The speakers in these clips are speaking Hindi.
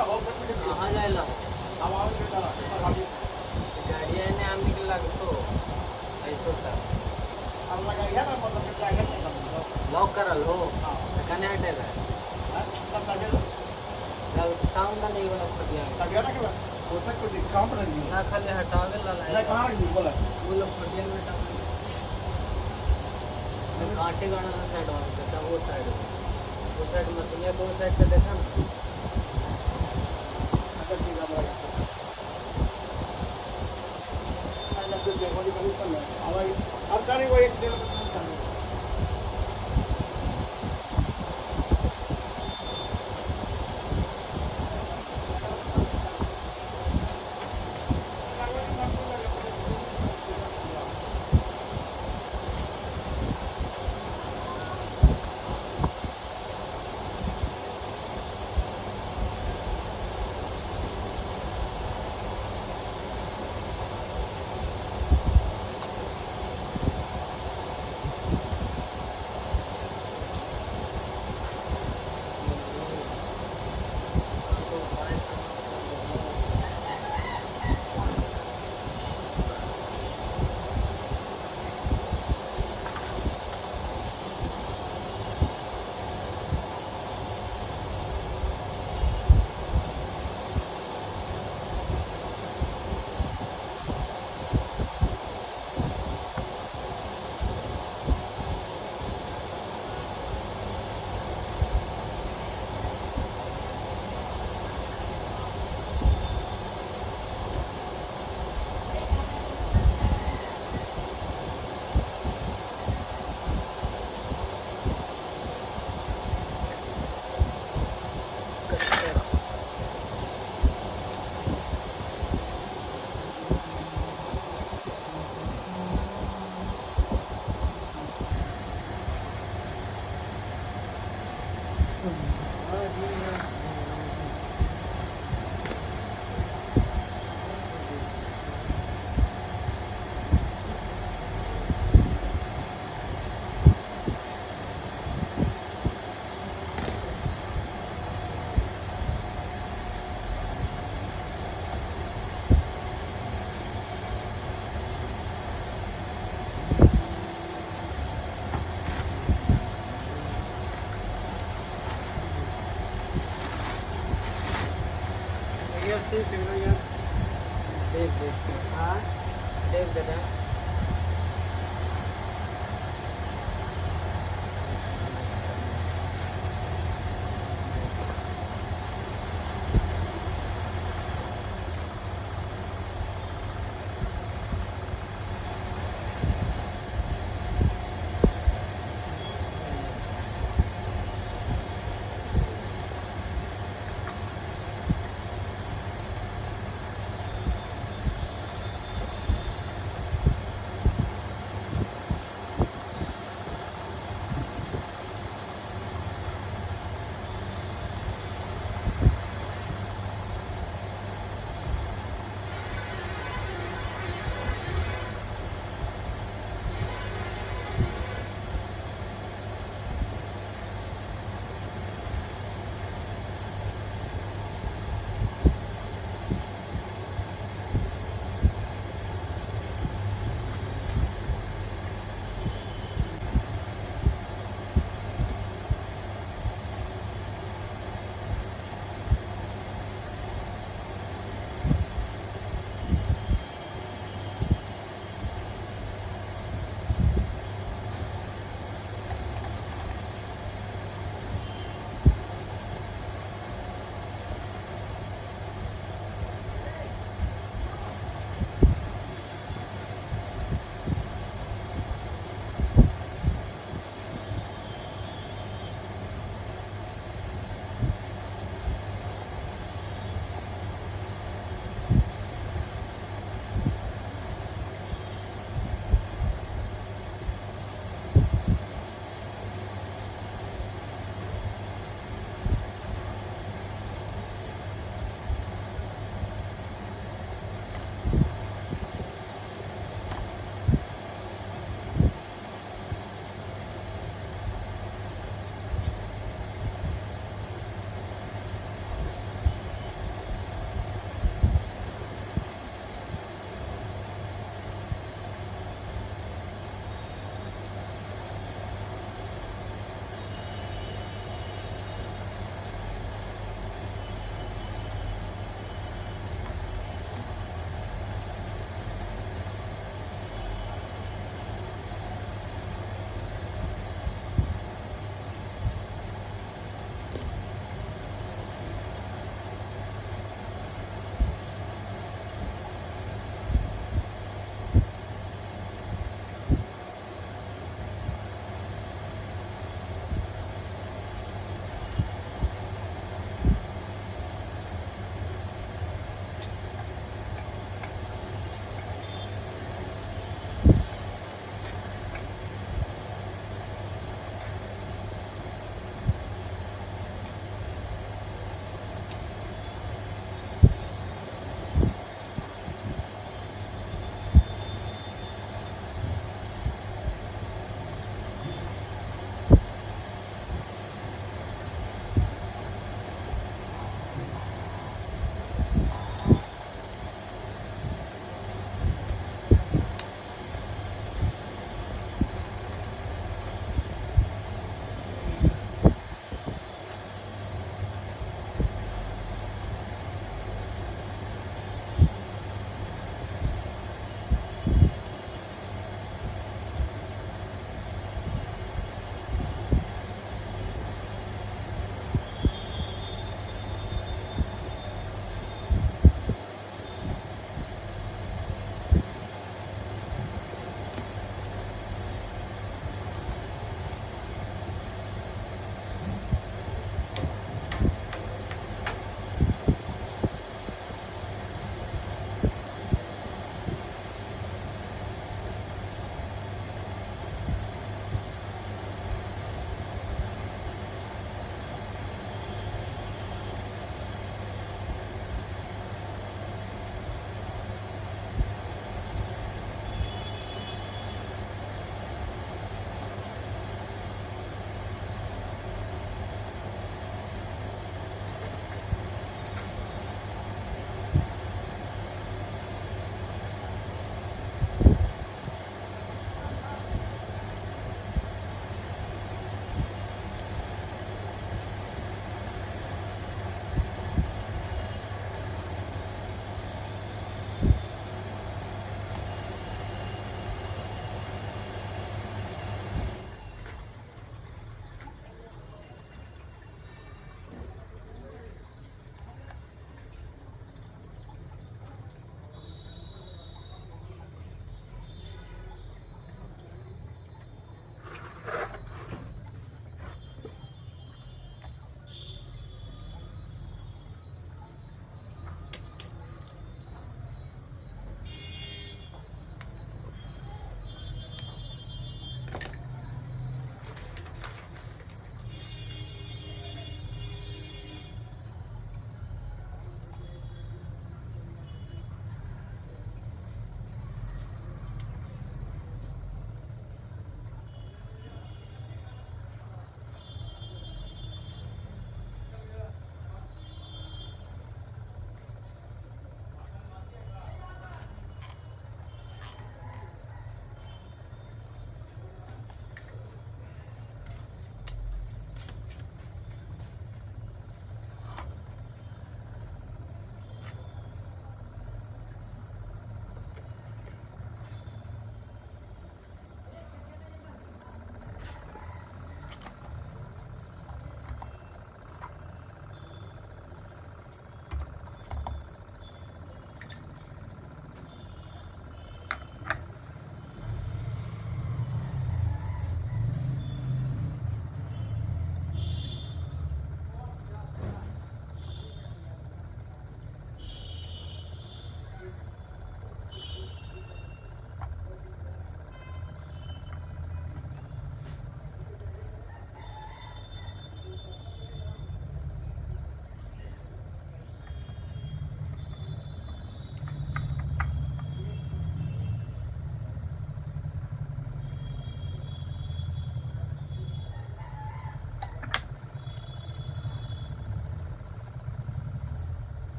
कहाँ जायला गाड़ी ने आम्ही के लागतो ऐतो का लॉक करल हो कने हटे टाउन का नहीं बना फटिया ना खाली हटावे ला वो लोग फटिया में हटावे मैं कांटे गाना साइड वाला चाचा वो साइड मशीन को साइड से देखा ना अब गाड़ी वो एक दिन देख हाँ देख बेटा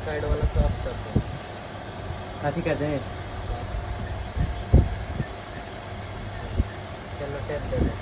साइड वाला साफ कर दो। काफी कर दें। चलो टेप दे दो।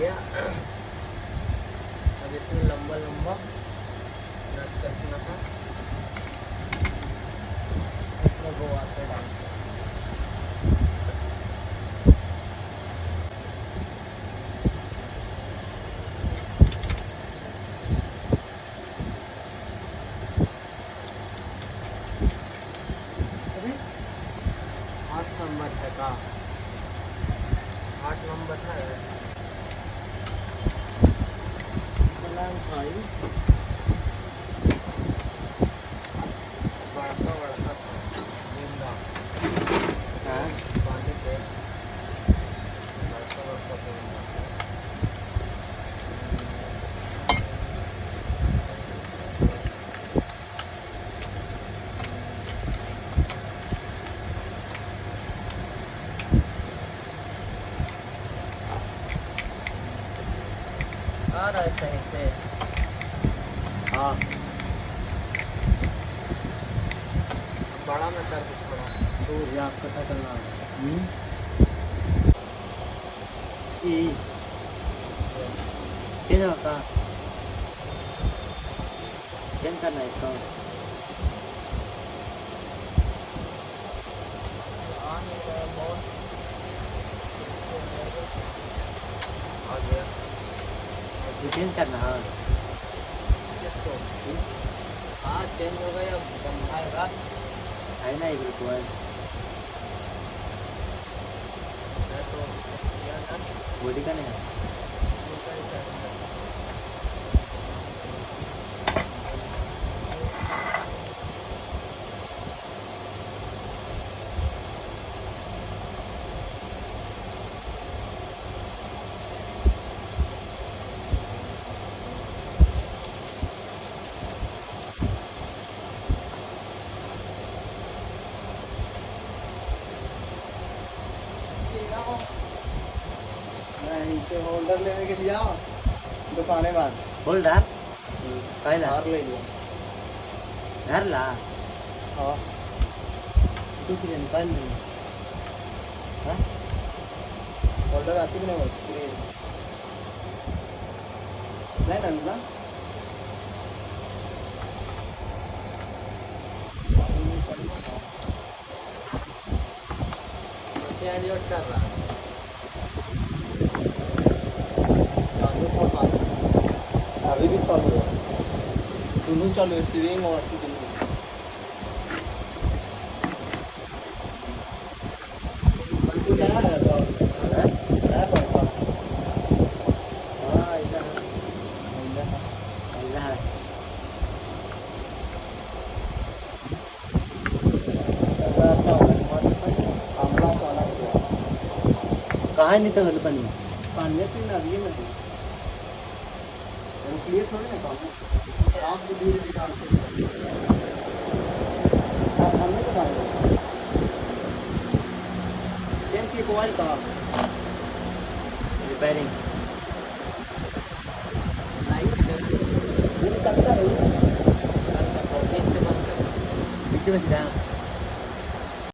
गया। अब इसमें लंबा लंबा नट कसना है। इसमें गोवा से डालते हैं। अभी 8 नंबर है का 8 नंबर है। सलाम भाई। बड़का बड़का था जिंदा हाँ पानी के बड़का बड़का जिंदा। आ रहा है सही से। हाँ बड़ा में कर दो थोड़ा। दूर या आपको पता करना। ये चेंज होता चेंज करना है इसको। आ नहीं रहा बॉस। आ गया। ये चेंज करना। हाँ किसको? हाँ चेंज हो गया। बनाएगा है ना एक रुपये मैं तो किया ना। बॉडी का नहीं है। दूसरा ही सेट है। नीचे होल्डर लेने के लिए आओ दुकाने बाद होल्डर पहला बाहर ले लिया। घर ला हाँ दूसरे निकाल ली। हाँ होल्डर आती कि नहीं बस फ्रीज नहीं ना चेंज आउट कर रहा है। चालू था बात अभी भी चालू है। दोनों चालू है स्विंग और की दोनों। बल्कु नया है तो नया पड़ता हाँ इधर है। अल्लाह है। आमला वाला हुआ कहाँ निकल गई पानी। पानी पी ना दिए मैं रुक लिए थोड़े ना काम आप तो धीरे धीरे काम हमने तो पानी चेंज की कोई का रिपेयरिंग लाइट से मिल सकता है से बंद कर। पीछे में जा।